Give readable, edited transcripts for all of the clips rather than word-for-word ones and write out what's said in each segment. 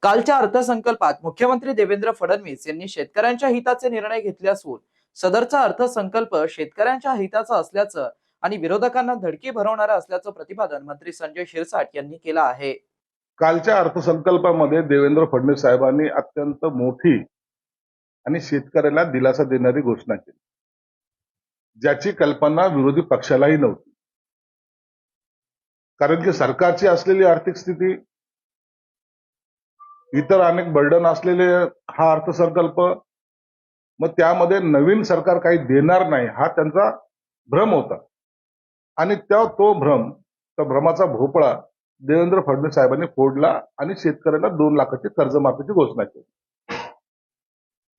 कालच्या अर्थसंकल्पात मुख्यमंत्री देवेंद्र फडणवीस यांनी शेतकऱ्यांच्या हिताचे निर्णय घेतले असून सदरचा अर्थसंकल्प शेतकऱ्यांच्या हिताचा असल्याचं आणि विरोधकांना धडकी भरवणारा असल्याचं प्रतिपादन मंत्री संजय शिरसाट यांनी केलं आहे। कालच्या अर्थसंकल्पामध्ये देवेंद्र फडणवीस साहेबांनी अत्यंत मोठी आणि शेतकऱ्याला दिलासा देणारी घोषणा केली, ज्याची कल्पना विरोधी पक्षालाही नव्हती। कारण की सरकारची असलेली आर्थिक स्थिती, इतर अनेक बर्डन असलेले हा अर्थसंकल्प, मग त्यामध्ये नवीन सरकार काही देणार नाही हा त्यांचा भ्रम होता। आणि तो भ्रमाचा भोपळा देवेंद्र फडणवीस साहेबांनी फोडला आणि शेतकऱ्याला 2 लाखाची कर्जमाफीची घोषणा केली।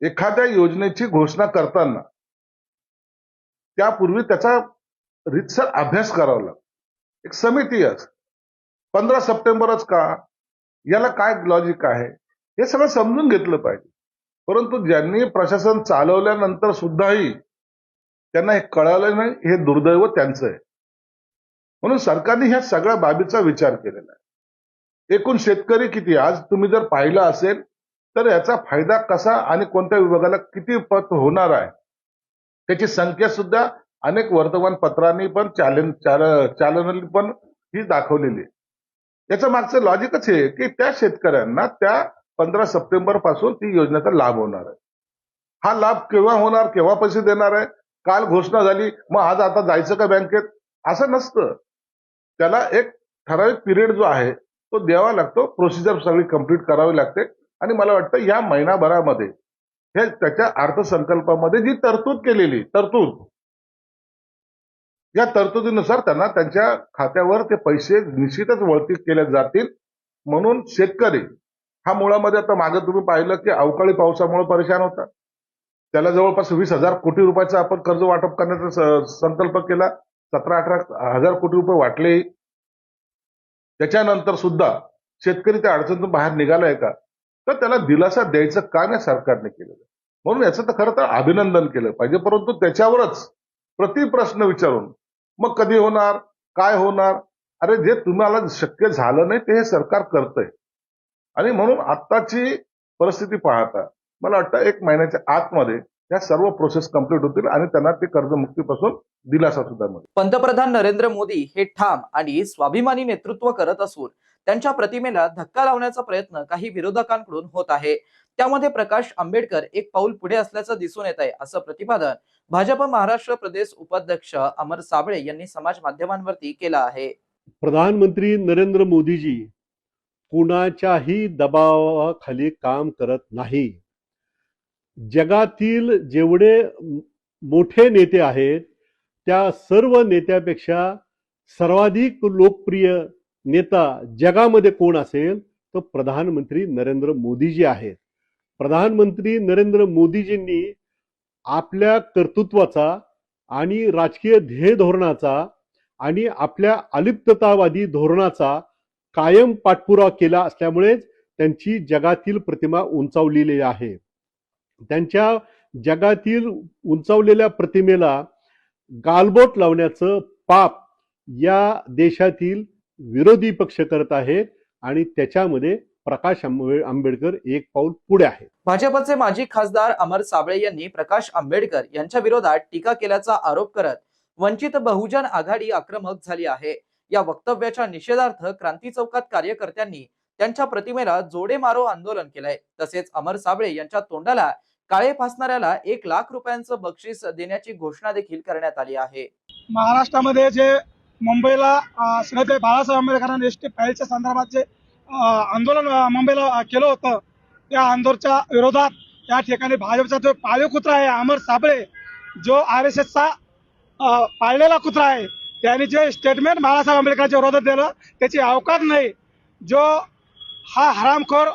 एखाद्या योजनेची घोषणा करताना त्यापूर्वी त्याचा रीतसर अभ्यास करावा लागतो। एक समिती असते, 15 सप्टेंबरच का, याला काय लॉजिक आहे हे सगळं समजून घेतलं पाहिजे। परंतु ज्यांनी प्रशासन चालवल्यानंतर सुद्धाही त्यांना हे कळालं नाही, हे दुर्दैव त्यांचं आहे। म्हणून सरकारने ह्या सगळ्या बाबीचा विचार केलेला आहे। एकूण शेतकरी किती, आज तुम्ही जर पाहिलं असेल तर याचा फायदा कसा आणि कोणत्या विभागाला किती पत होणार आहे त्याची संख्या सुद्धा अनेक वर्तमानपत्रांनी पण चॅनलनी पण ही दाखवलेली आहे। याचं मागचं लॉजिकच हे की त्या शेतकऱ्यांना त्या 15 सप्टेंबर पासून ती योजनेचा लाभ होणार आहे। हा लाभ केव्हा होणार, केव्हा पैसे देणार आहे, काल घोषणा झाली मग आज आता जायचं का बँकेत, असं नसतं। त्याला एक ठराविक पिरियड जो आहे तो द्यावा लागतो, प्रोसिजर सगळी कंप्लीट करावी लागते। आणि मला वाटतं या महिनाभरामध्ये हे त्याच्या अर्थसंकल्पामध्ये जी तरतूद या तरतुदीनुसार त्यांना त्यांच्या खात्यावर ते पैसे निश्चितच वळती केले जातील। म्हणून शेतकरी हा मुळामध्ये आता मागे तुम्ही पाहिलं की अवकाळी पावसामुळे परेशान होता, त्याला जवळपास 20,000 कोटी रुपयाचा आपण कर्ज वाटप करण्याचा संकल्प केला, 17-18 हजार कोटी रुपये वाटले। त्याच्यानंतर सुद्धा शेतकरी त्या अडचणीतून बाहेर निघालाय का, तर त्याला दिलासा द्यायचं काम या सरकारने केलेलं। म्हणून याचं तर खरं तर अभिनंदन केलं पाहिजे, परंतु त्याच्यावरच प्रतिप्रश्न विचारून मग कधी होणार, काय होणार, अरे जे तुम्हाला शक्य झालं नाही ते हे सरकार करतंय। आणि म्हणून आत्ताची परिस्थिती पाहता मला वाटतं 1 महिन्याच्या आतमध्ये या सर्व प्रोसेस कंप्लीट होतील आणि त्यांना ते कर्जमुक्तीपासून दिलासा सुद्धा मिळेल। पंतप्रधान नरेंद्र मोदी हे ठाम आणि स्वाभिमानी नेतृत्व करत असून त्यांच्या प्रतिमेला धक्का लावण्याचा प्रयत्न काही विरोधकांकडून होत आहे। त्यामध्ये प्रकाश आंबेडकर एक पाऊल पुढे असल्याचं दिसून येत आहे, असं प्रतिपादन भाजप महाराष्ट्र प्रदेश उपाध्यक्ष अमर साबळे यांनी समाज माध्यमांवरती केलं आहे। प्रधानमंत्री नरेंद्र मोदीजी कुणाच्याही दबावाखाली काम करत नाही। जगातील जेवढे मोठे नेते आहेत त्या सर्व नेत्यापेक्षा सर्वाधिक लोकप्रिय नेता जगामध्ये कोण असेल तर प्रधानमंत्री नरेंद्र मोदीजी आहेत। प्रधानमंत्री नरेंद्र मोदीजींनी आपल्या कर्तृत्वाचा आणि राजकीय ध्येय धोरणाचा आणि आपल्या अलिप्ततावादी धोरणाचा कायम पाठपुरावा केला असल्यामुळेच त्यांची जगातील प्रतिमा उंचावलेली आहे। त्यांच्या जगातील उंचावलेल्या प्रतिमेला गालबोट लावण्याचं पाप या देशातील विरोधी पक्ष करत आहेत आणि त्याच्यामध्ये प्रकाश आंबेडकर एक पाऊल पुढे आहे। भाजपचे माजी खासदार अमर साबळे यांनी प्रकाश आंबेडकर यांच्या विरोधात टीका केल्याचा आरोप करत वंचित बहुजन आघाडी आक्रमक झाली आहे। या वक्तव्याच्या निषेधार्थ क्रांती चौकात कार्यकर्त्यांनी त्यांच्या प्रतिमेला जोडे मारो आंदोलन केलंय। तसेच अमर साबळे यांच्या तोंडाला काळे फासणाऱ्याला 1 लाख रुपयांचं बक्षीस देण्याची घोषणा देखील करण्यात आली आहे। महाराष्ट्रामध्ये जे मुंबईला श्रीमती बाळासाहेब आंबेडकरांनी एसटी फाईलच्या संदर्भात जे आंदोलन मुंबईला केलं होतं, त्या आंदोलनाच्या विरोधात या ठिकाणी भाजपचा जो पाळीव कुत्रा आहे अमर साबळे, जो RSSचा पाळलेला कुत्रा आहे, त्यांनी जे स्टेटमेंट बाळासाहेब आंबेडकरांच्या विरोधात दिलं त्याची अवकाश नाही। जो हा हरामखोर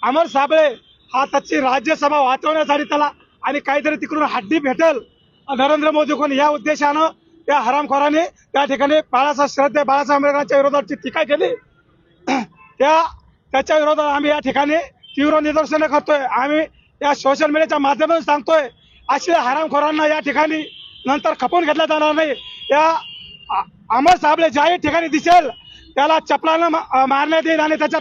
अमर साबळे हा त्याची राज्यसभा वाचवण्यासाठी त्याला आणि काहीतरी तिकडून हड्डी भेटेल नरेंद्र मोदी कोण या उद्देशानं त्या हरामखोराने त्या ठिकाणी बाळासाहेब आंबेडकरांच्या विरोधात टीका केली। त्याच्या विरोधात आम्ही या ठिकाणी तीव्र निदर्शनं करतोय। आम्ही या सोशल मीडियाच्या माध्यमातून सांगतोय अशा हरामखोरांना या ठिकाणी नंतर खपवून घेतला जाणार नाही। या अमर साबळे ज्याही ठिकाणी दिसेल त्याला चपलानं मारण्यात येईल आणि त्याच्या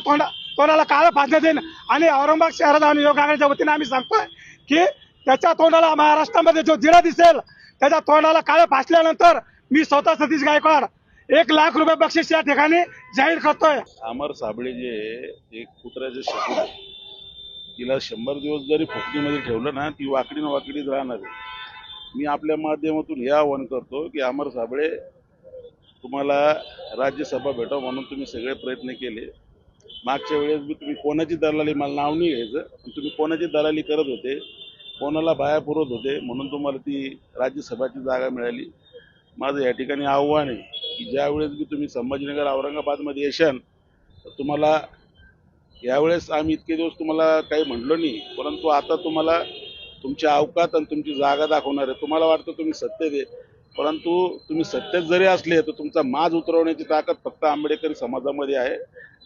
तोंडाला काळं फासण्यात येईल आणि औरंगाबाद शहरात आणि युवक आघाडीच्या वतीने आम्ही सांगतोय की त्याच्या तोंडाला महाराष्ट्रामध्ये जो जिडा दिसेल त्याच्या तोंडाला काळं फासल्यानंतर मी स्वतः सतीश गायकवाड 1 लाख रुपये बक्षीस या ठिकाणी जाहीर करतोय. अमर साबळे जे एक कुत्र्याचे शकून आहे. तिला 100 दिवस जरी फुकणीमध्ये ठेवलं ना ती वाकडीन वाकडीच राहणार आहे. मी आपल्या माध्यमातून हे आवाहन करतो की अमर साबळे तुम्हाला राज्यसभा भेटावं म्हणून तुम्ही सगळे प्रयत्न केले. मागच्या वेळेस बी तुम्ही कोणाची दलाली, मला नाव नाही घ्यायचं, पण तुम्ही कोणाची दलाली करत होते, कोणाला बाया पुरवत होते म्हणून तुम्हाला ती राज्यसभाची जागा मिळाली. माझं या ठिकाणी आव्हान आहे की ज्या वेळेस बी तुम्ही संभाजीनगर औरंगाबादमध्ये येशाल तर तुम्हाला यावेळेस आम्ही इतके दिवस तुम्हाला काही म्हणलो नाही, परंतु आता तुम्हाला तुमची अवकात आणि तुमची जागा दाखवणार आहे. तुम्हाला वाटतं तुम्ही सत्तेत आहे, परंतु तुम्ही सत्तेत जरी असले तर तुमचा माज उतरवण्याची ताकद फक्त आंबेडकरी समाजामध्ये आहे.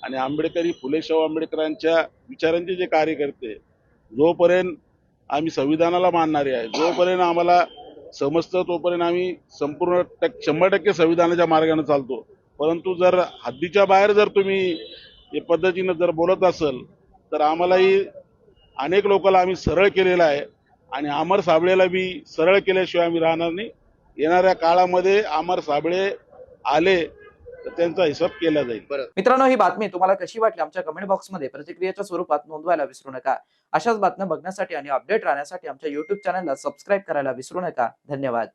आणि आंबेडकरी फुले शाहू आंबेडकरांच्या विचारांचे जे कार्यकर्ते, जोपर्यंत आम्ही संविधानाला मानणारे आहे, जोपर्यंत आम्हाला समजतं तोपर्यंत आम्ही संपूर्ण 100% संविधानाच्या मार्गाने चालतो. परंतु जर हद्दीच्या बाहेर जर तुम्ही या पद्धतीनं जर बोलत असेल तर आम्हालाही अनेक लोकांना आम्ही सरळ केलेलं आहे आणि अमर साबळेला बी सरळ केल्याशिवाय आम्ही राहणार नाही. येणाऱ्या काळामध्ये अमर साबळे आले तर त्यांचा हिसाब केला जाईल. मित्रांनो, ही बातमी तुम्हाला कशी वाटली आमच्या कमेंट बॉक्समध्ये प्रतिक्रियेच्या स्वरूपात नोंदवायला विसरू नका. अशाच बातम्या बघण्यासाठी आणि अपडेट राहण्यासाठी आमच्या YouTube चॅनलला सबस्क्राईब करायला विसरू नका. धन्यवाद.